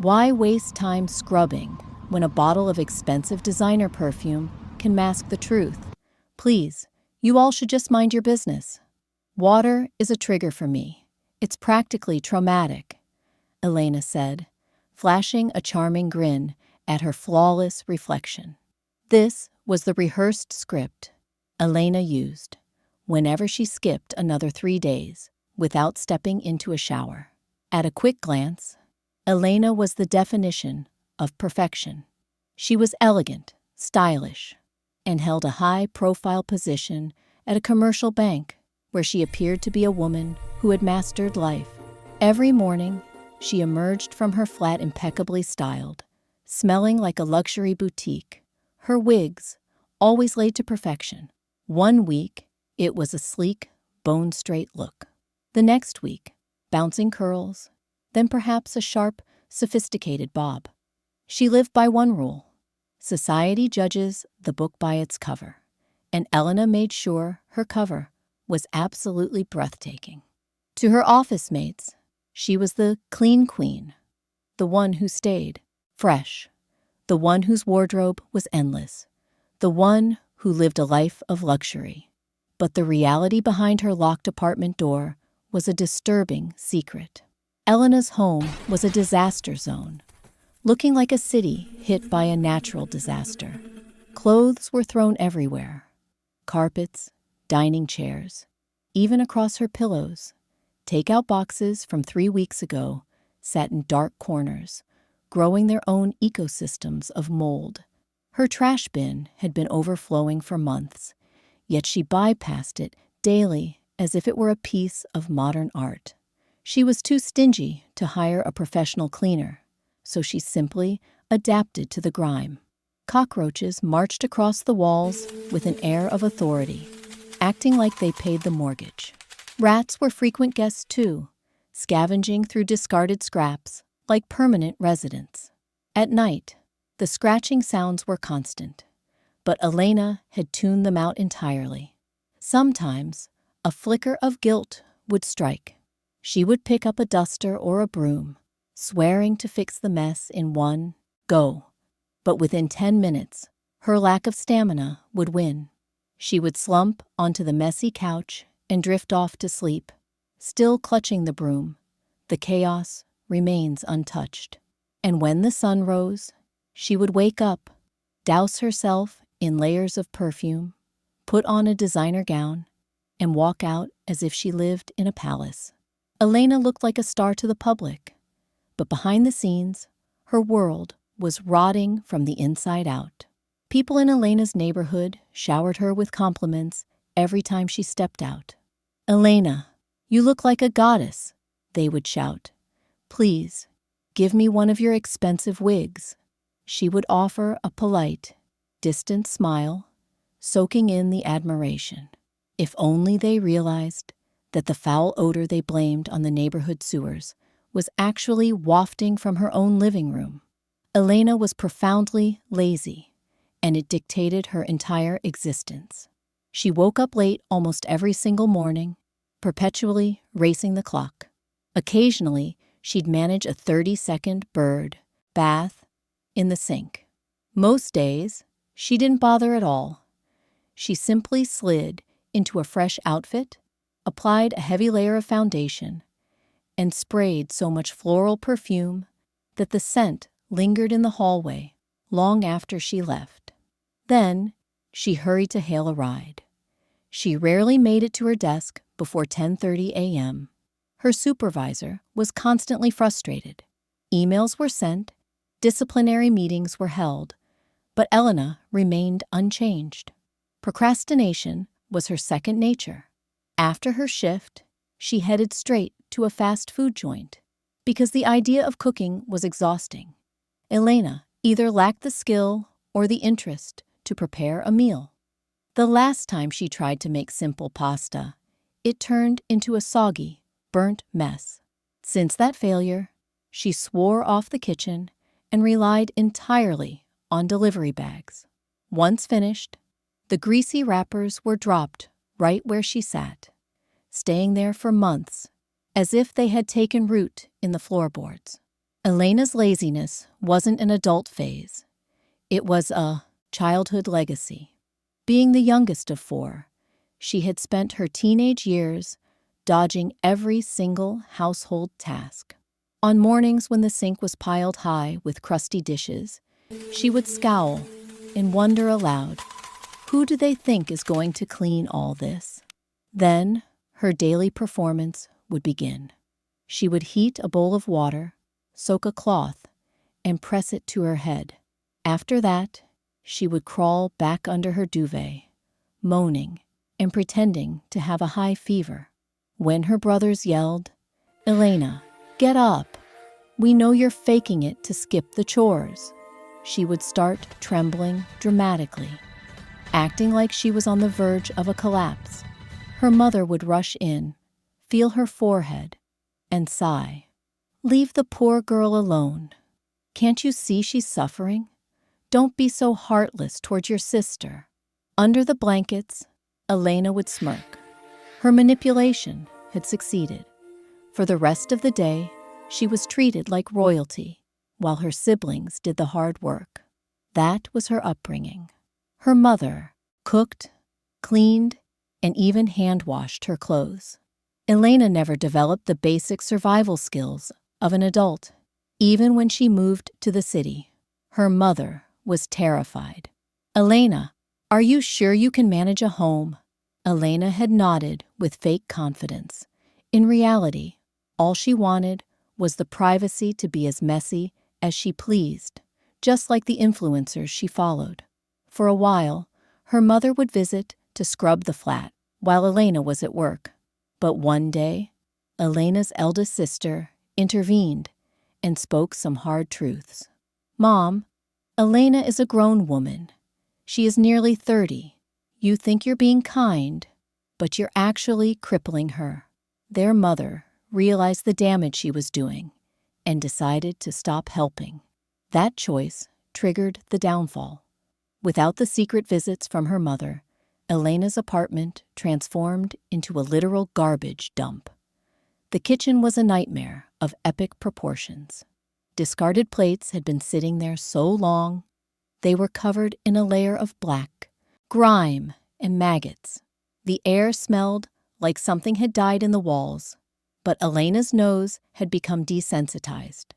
Why waste time scrubbing when a bottle of expensive designer perfume can mask the truth? Please, you all should just mind your business. Water is a trigger for me. It's practically traumatic, Elena said, flashing a charming grin at her flawless reflection. This was the rehearsed script Elena used whenever she skipped another 3 days without stepping into a shower. At a quick glance, Elena was the definition of perfection. She was elegant, stylish, and held a high-profile position at a commercial bank where she appeared to be a woman who had mastered life. Every morning, she emerged from her flat impeccably styled, smelling like a luxury boutique. Her wigs, always laid to perfection. One week, it was a sleek, bone-straight look. The next week, bouncing curls, then perhaps a sharp, sophisticated bob. She lived by one rule: society judges the book by its cover, and Elena made sure her cover was absolutely breathtaking. To her office mates, she was the clean queen, the one who stayed fresh, the one whose wardrobe was endless, the one who lived a life of luxury. But the reality behind her locked apartment door was a disturbing secret. Elena's home was a disaster zone, looking like a city hit by a natural disaster. Clothes were thrown everywhere: carpets, dining chairs, even across her pillows. Takeout boxes from 3 weeks ago sat in dark corners, growing their own ecosystems of mold. Her trash bin had been overflowing for months, yet she bypassed it daily as if it were a piece of modern art. She was too stingy to hire a professional cleaner, so she simply adapted to the grime. Cockroaches marched across the walls with an air of authority, acting like they paid the mortgage. Rats were frequent guests too, scavenging through discarded scraps like permanent residents. At night, the scratching sounds were constant, but Elena had tuned them out entirely. Sometimes, a flicker of guilt would strike. She would pick up a duster or a broom, swearing to fix the mess in one go. But within 10 minutes, her lack of stamina would win. She would slump onto the messy couch and drift off to sleep, still clutching the broom. The chaos remains untouched. And when the sun rose, she would wake up, douse herself in layers of perfume, put on a designer gown, and walk out as if she lived in a palace. Elena looked like a star to the public, but behind the scenes, her world was rotting from the inside out. People in Elena's neighborhood showered her with compliments every time she stepped out. "Elena, you look like a goddess," they would shout. "Please, give me one of your expensive wigs." She would offer a polite, distant smile, soaking in the admiration. If only they realized that the foul odor they blamed on the neighborhood sewers was actually wafting from her own living room. Elena was profoundly lazy, and it dictated her entire existence. She woke up late almost every single morning, perpetually racing the clock. Occasionally, she'd manage a 30-second bird bath in the sink. Most days, she didn't bother at all. She simply slid into a fresh outfit, applied a heavy layer of foundation, and sprayed so much floral perfume that the scent lingered in the hallway long after she left. Then, she hurried to hail a ride. She rarely made it to her desk before 10:30 a.m. Her supervisor was constantly frustrated. Emails were sent, disciplinary meetings were held, but Elena remained unchanged. Procrastination was her second nature. After her shift, she headed straight to a fast food joint because the idea of cooking was exhausting. Elena either lacked the skill or the interest to prepare a meal. The last time she tried to make simple pasta, it turned into a soggy, burnt mess. Since that failure, she swore off the kitchen and relied entirely on delivery bags. Once finished, the greasy wrappers were dropped right where she sat, staying there for months, as if they had taken root in the floorboards. Elena's laziness wasn't an adult phase. It was a childhood legacy. Being the youngest of four, she had spent her teenage years dodging every single household task. On mornings when the sink was piled high with crusty dishes, she would scowl and wonder aloud, who do they think is going to clean all this? Then her daily performance would begin. She would heat a bowl of water, soak a cloth, and press it to her head. After that, she would crawl back under her duvet, moaning and pretending to have a high fever. When her brothers yelled, "Elena, get up! We know you're faking it to skip the chores," she would start trembling dramatically, acting like she was on the verge of a collapse. Her mother would rush in, feel her forehead, and sigh. "Leave the poor girl alone. Can't you see she's suffering? Don't be so heartless towards your sister." Under the blankets, Elena would smirk. Her manipulation had succeeded. For the rest of the day, she was treated like royalty, while her siblings did the hard work. That was her upbringing. Her mother cooked, cleaned, and even hand-washed her clothes. Elena never developed the basic survival skills of an adult. Even when she moved to the city, her mother was terrified. "Elena, are you sure you can manage a home?" Elena had nodded with fake confidence. In reality, all she wanted was the privacy to be as messy as she pleased, just like the influencers she followed. For a while, her mother would visit to scrub the flat while Elena was at work. But one day, Elena's eldest sister intervened and spoke some hard truths. "Mom, Elena is a grown woman. She is nearly 30. You think you're being kind, but you're actually crippling her." Their mother realized the damage she was doing and decided to stop helping. That choice triggered the downfall. Without the secret visits from her mother, Elena's apartment transformed into a literal garbage dump. The kitchen was a nightmare of epic proportions. Discarded plates had been sitting there so long, they were covered in a layer of black, grime, and maggots. The air smelled like something had died in the walls, but Elena's nose had become desensitized.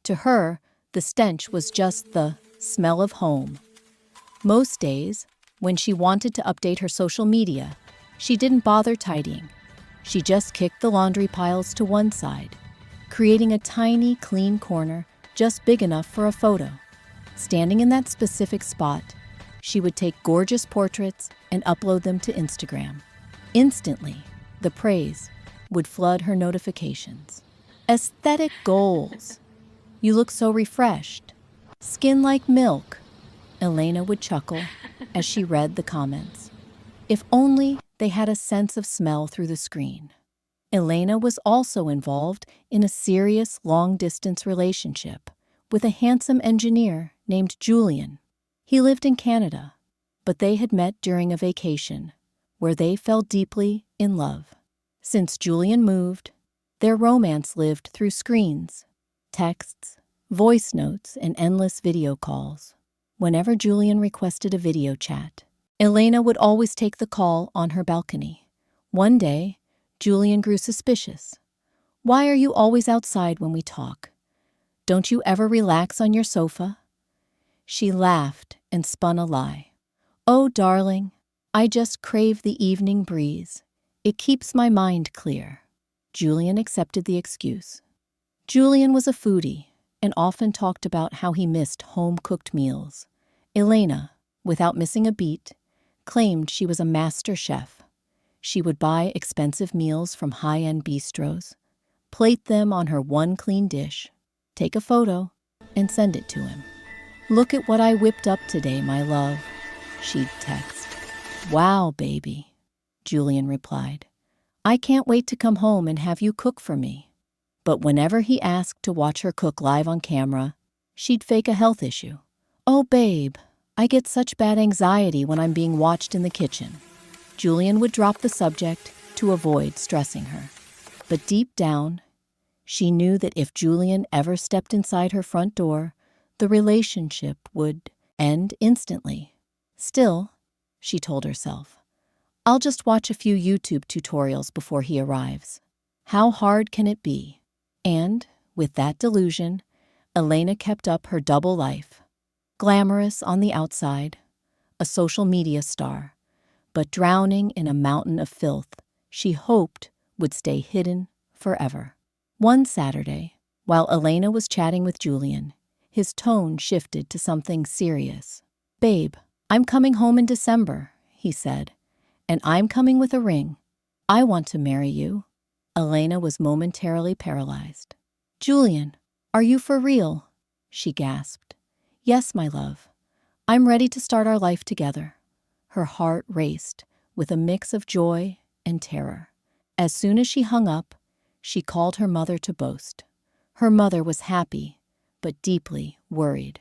To her, the stench was just the smell of home. Most days, when she wanted to update her social media, she didn't bother tidying. She just kicked the laundry piles to one side, creating a tiny, clean corner just big enough for a photo. Standing in that specific spot, she would take gorgeous portraits and upload them to Instagram. Instantly, the praise would flood her notifications. "Aesthetic goals. You look so refreshed. Skin like milk," Elena would chuckle as she read the comments. If only they had a sense of smell through the screen. Elena was also involved in a serious long-distance relationship with a handsome engineer named Julian. He lived in Canada, but they had met during a vacation where they fell deeply in love. Since Julian moved, their romance lived through screens, texts, voice notes, and endless video calls. Whenever Julian requested a video chat, Elena would always take the call on her balcony. One day, Julian grew suspicious. "Why are you always outside when we talk? Don't you ever relax on your sofa?" She laughed and spun a lie. "Oh, darling, I just crave the evening breeze. It keeps my mind clear." Julian accepted the excuse. Julian was a foodie and often talked about how he missed home-cooked meals. Elena, without missing a beat, claimed she was a master chef. She would buy expensive meals from high-end bistros, plate them on her one clean dish, take a photo, and send it to him. "Look at what I whipped up today, my love," she'd text. "Wow, baby," Julian replied. "I can't wait to come home and have you cook for me." But whenever he asked to watch her cook live on camera, she'd fake a health issue. "Oh, babe, I get such bad anxiety when I'm being watched in the kitchen." Julian would drop the subject to avoid stressing her. But deep down, She knew that if Julian ever stepped inside her front door, the relationship would end instantly. Still, she told herself, I'll just watch a few YouTube tutorials before he arrives. How hard can it be? And, with that delusion, Elena kept up her double life. Glamorous on the outside, a social media star, but drowning in a mountain of filth she hoped would stay hidden forever. One Saturday, while Elena was chatting with Julian, his tone shifted to something serious. "Babe, I'm coming home in December," he said, "and I'm coming with a ring. I want to marry you." Elena was momentarily paralyzed. "Julian, are you for real?" she gasped. "Yes, my love. I'm ready to start our life together." Her heart raced with a mix of joy and terror. As soon as she hung up, she called her mother to boast. Her mother was happy, but deeply worried.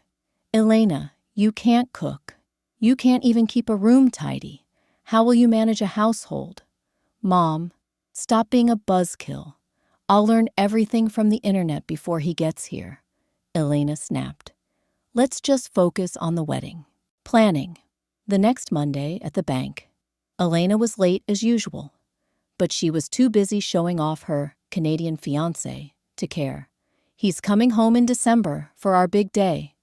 "Elena, you can't cook. You can't even keep a room tidy. How will you manage a household?" "Mom, stop being a buzzkill. I'll learn everything from the internet before he gets here," Elena snapped. "Let's just focus on the wedding." Planning. The next Monday at the bank, Elena was late as usual, but she was too busy showing off her Canadian fiancé to care. "He's coming home in December for our big day,"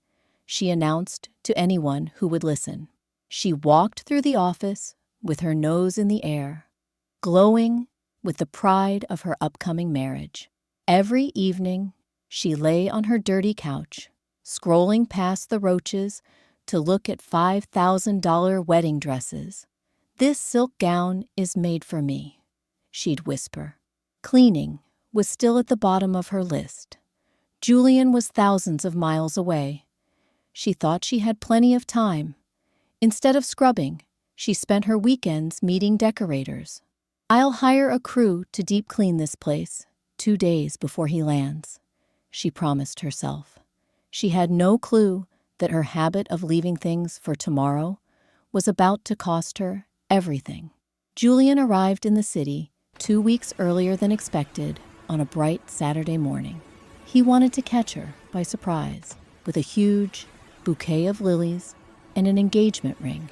she announced to anyone who would listen. She walked through the office with her nose in the air, glowing with the pride of her upcoming marriage. Every evening, she lay on her dirty couch, scrolling past the roaches to look at $5,000 wedding dresses. "This silk gown is made for me," she'd whisper. Cleaning was still at the bottom of her list. Julian was thousands of miles away. She thought she had plenty of time. Instead of scrubbing, she spent her weekends meeting decorators. "I'll hire a crew to deep clean this place 2 days before he lands," she promised herself. She had no clue that her habit of leaving things for tomorrow was about to cost her everything. Julian arrived in the city 2 weeks earlier than expected on a bright Saturday morning. He wanted to catch her by surprise with a huge bouquet of lilies and an engagement ring.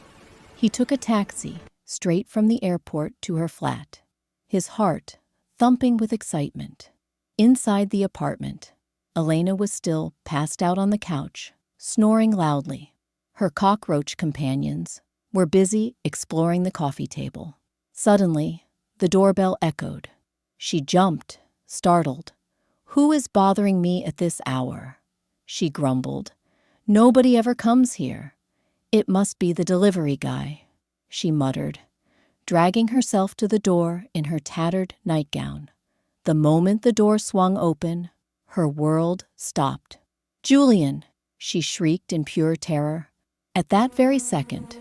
He took a taxi straight from the airport to her flat, his heart thumping with excitement. Inside the apartment, Elena was still passed out on the couch, snoring loudly. Her cockroach companions were busy exploring the coffee table. Suddenly, the doorbell echoed. She jumped, startled. "Who is bothering me at this hour?" she grumbled. "Nobody ever comes here." "It must be the delivery guy," she muttered, dragging herself to the door in her tattered nightgown. The moment the door swung open, her world stopped. "Julian!" she shrieked in pure terror. At that very second,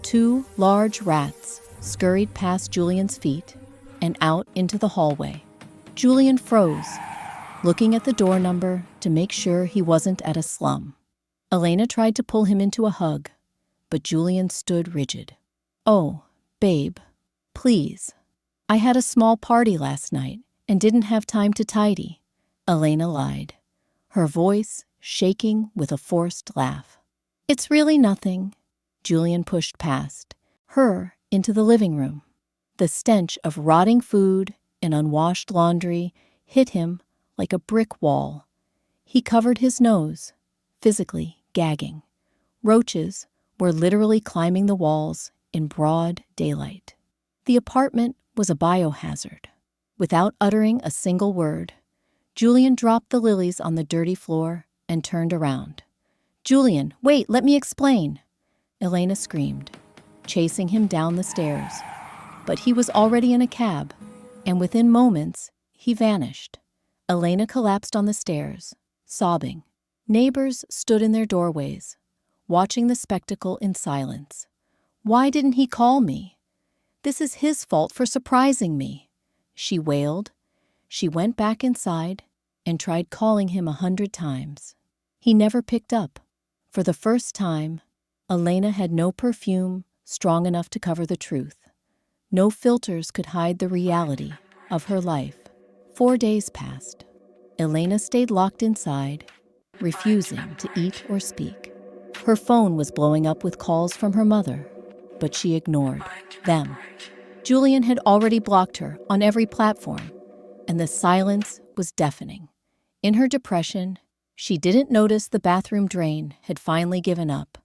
2 large rats scurried past Julian's feet and out into the hallway. Julian froze, looking at the door number to make sure he wasn't at a slum. Elena tried to pull him into a hug, but Julian stood rigid. "Oh, babe, please. I had a small party last night and didn't have time to tidy," Elena lied, her voice shaking with a forced laugh. "It's really nothing." Julian pushed past her into the living room. The stench of rotting food and unwashed laundry hit him like a brick wall. He covered his nose, physically gagging. Roaches were literally climbing the walls in broad daylight. The apartment was a biohazard. Without uttering a single word, Julian dropped the lilies on the dirty floor and turned around. "Julian, wait, let me explain," Elena screamed, chasing him down the stairs. But he was already in a cab, and within moments, he vanished. Elena collapsed on the stairs, sobbing. Neighbors stood in their doorways, watching the spectacle in silence. "Why didn't he call me? This is his fault for surprising me," she wailed. She went back inside and tried calling him 100 times. He never picked up. For the first time, Elena had no perfume strong enough to cover the truth. No filters could hide the reality of her life. 4 days passed. Elena stayed locked inside, refusing to eat or speak. Her phone was blowing up with calls from her mother, but she ignored them. Julian had already blocked her on every platform, and the silence was deafening. In her depression, she didn't notice the bathroom drain had finally given up.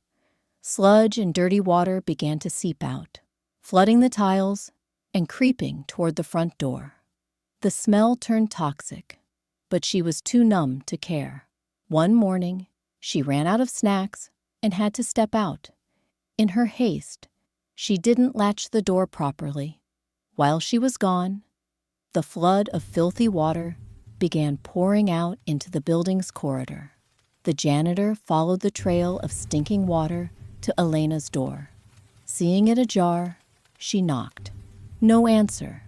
Sludge and dirty water began to seep out, flooding the tiles and creeping toward the front door. The smell turned toxic, but she was too numb to care. One morning, she ran out of snacks and had to step out. In her haste, she didn't latch the door properly. While she was gone, the flood of filthy water began pouring out into the building's corridor. The janitor followed the trail of stinking water to Elena's door. Seeing it ajar, she knocked. No answer.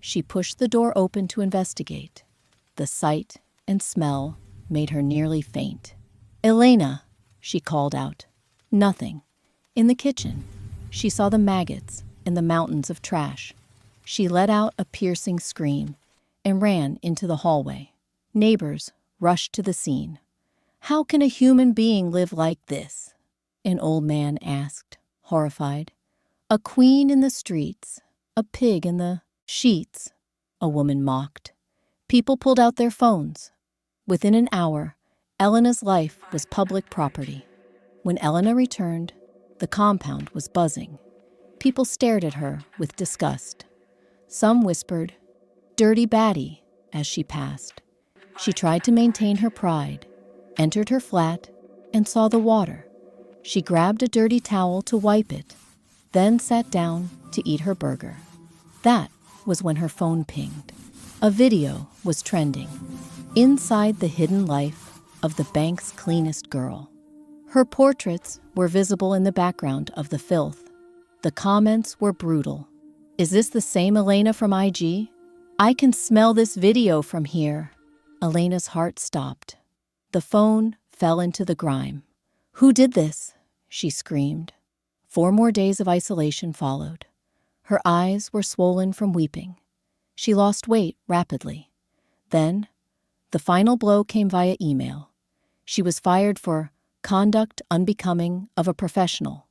She pushed the door open to investigate. The sight and smell made her nearly faint. "Elena," she called out. Nothing. In the kitchen, she saw the maggots and the mountains of trash. She let out a piercing scream and ran into the hallway. Neighbors rushed to the scene. "How can a human being live like this?" an old man asked, horrified. "A queen in the streets, a pig in the sheets," a woman mocked. People pulled out their phones. Within an hour, Elena's life was public property. When Elena returned, the compound was buzzing. People stared at her with disgust. Some whispered, "Dirty baddie," as she passed. She tried to maintain her pride, entered her flat, and saw the water. She grabbed a dirty towel to wipe it, then sat down to eat her burger. That was when her phone pinged. A video was trending. Inside the hidden life of the bank's cleanest girl. Her portraits were visible in the background of the filth. The comments were brutal. "Is this the same Elena from IG? I can smell this video from here." Elena's heart stopped. The phone fell into the grime. "Who did this?" she screamed. 4 more days of isolation followed. Her eyes were swollen from weeping. She lost weight rapidly. Then, the final blow came via email. She was fired for conduct unbecoming of a professional.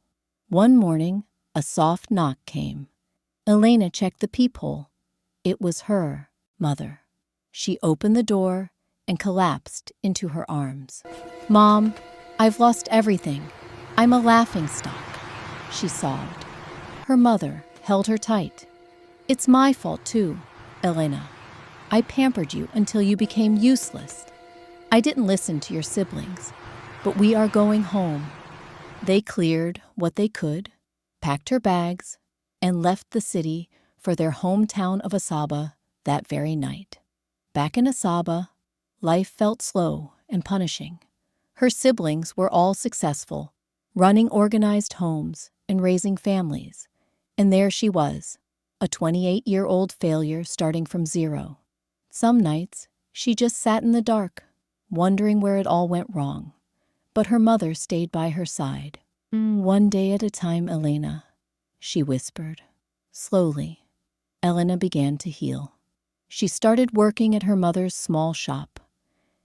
One morning, a soft knock came. Elena checked the peephole. It was her mother. She opened the door and collapsed into her arms. "Mom, I've lost everything. I'm a laughingstock," she sobbed. Her mother held her tight. "It's my fault too, Elena. I pampered you until you became useless. I didn't listen to your siblings, but we are going home." They cleared what they could, packed her bags, and left the city for their hometown of Asaba that very night. Back in Asaba, life felt slow and punishing. Her siblings were all successful, running organized homes and raising families. And there she was, a 28-year-old failure starting from zero. Some nights, she just sat in the dark, wondering where it all went wrong. But her mother stayed by her side. "One day at a time, Elena," she whispered. Slowly, Elena began to heal. She started working at her mother's small shop.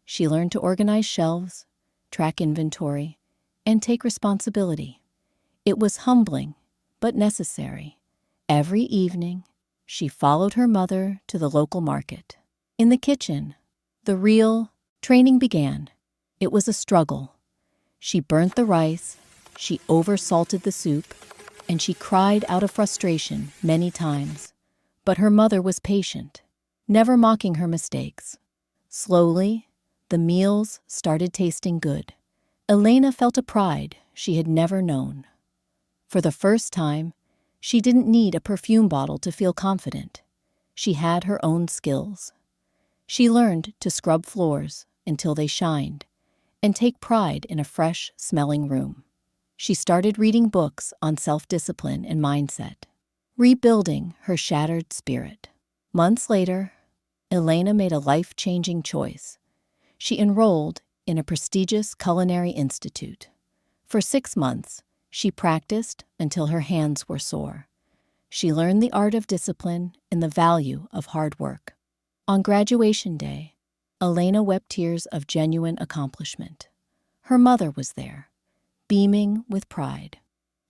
She learned to organize shelves, track inventory, and take responsibility. It was humbling, but necessary. Every evening, she followed her mother to the local market. In the kitchen, the real training began. It was a struggle. She burnt the rice, she oversalted the soup, and she cried out of frustration many times. But her mother was patient, never mocking her mistakes. Slowly, the meals started tasting good. Elena felt a pride she had never known. For the first time, she didn't need a perfume bottle to feel confident. She had her own skills. She learned to scrub floors until they shined and take pride in a fresh-smelling room. She started reading books on self-discipline and mindset, rebuilding her shattered spirit. Months later, Elena made a life-changing choice. She enrolled in a prestigious culinary institute. For 6 months, she practiced until her hands were sore. She learned the art of discipline and the value of hard work. On graduation day, Elena wept tears of genuine accomplishment. Her mother was there, beaming with pride.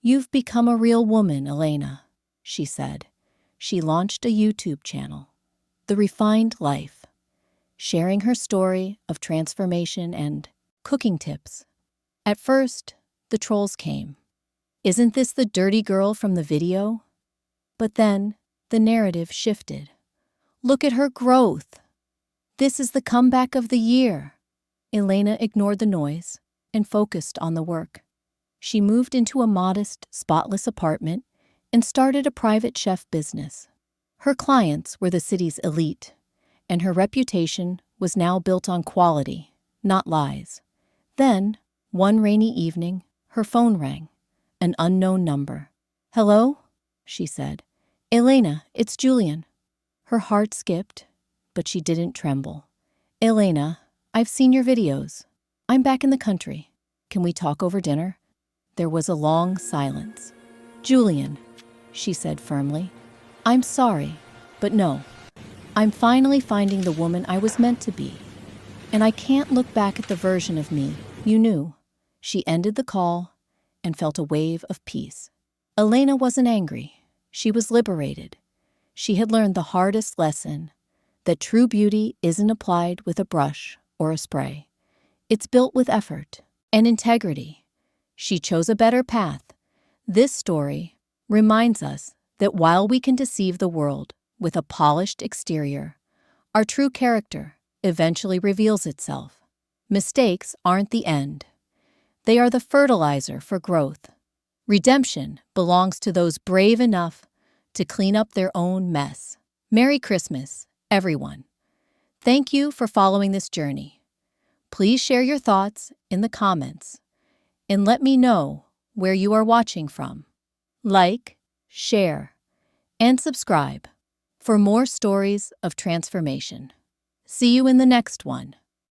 "You've become a real woman, Elena," she said. She launched a YouTube channel, The Refined Life, sharing her story of transformation and cooking tips. At first, the trolls came. "Isn't this the dirty girl from the video?" But then, the narrative shifted. "Look at her growth. This is the comeback of the year." Elena ignored the noise and focused on the work. She moved into a modest, spotless apartment and started a private chef business. Her clients were the city's elite, and her reputation was now built on quality, not lies. Then, one rainy evening, her phone rang. An unknown number. "Hello?" she said. "Elena, it's Julian." Her heart skipped, but she didn't tremble. "Elena, I've seen your videos. I'm back in the country. Can we talk over dinner?" There was a long silence. "Julian," she said firmly, "I'm sorry, but no. I'm finally finding the woman I was meant to be. And I can't look back at the version of me you knew." She ended the call and felt a wave of peace. Elena wasn't angry. She was liberated. She had learned the hardest lesson, that true beauty isn't applied with a brush or a spray. It's built with effort and integrity. She chose a better path. This story reminds us that while we can deceive the world with a polished exterior, our true character eventually reveals itself. Mistakes aren't the end. They are the fertilizer for growth. Redemption belongs to those brave enough to clean up their own mess. Merry Christmas, everyone. Thank you for following this journey. Please share your thoughts in the comments and let me know where you are watching from. Like, share, and subscribe for more stories of transformation. See you in the next one.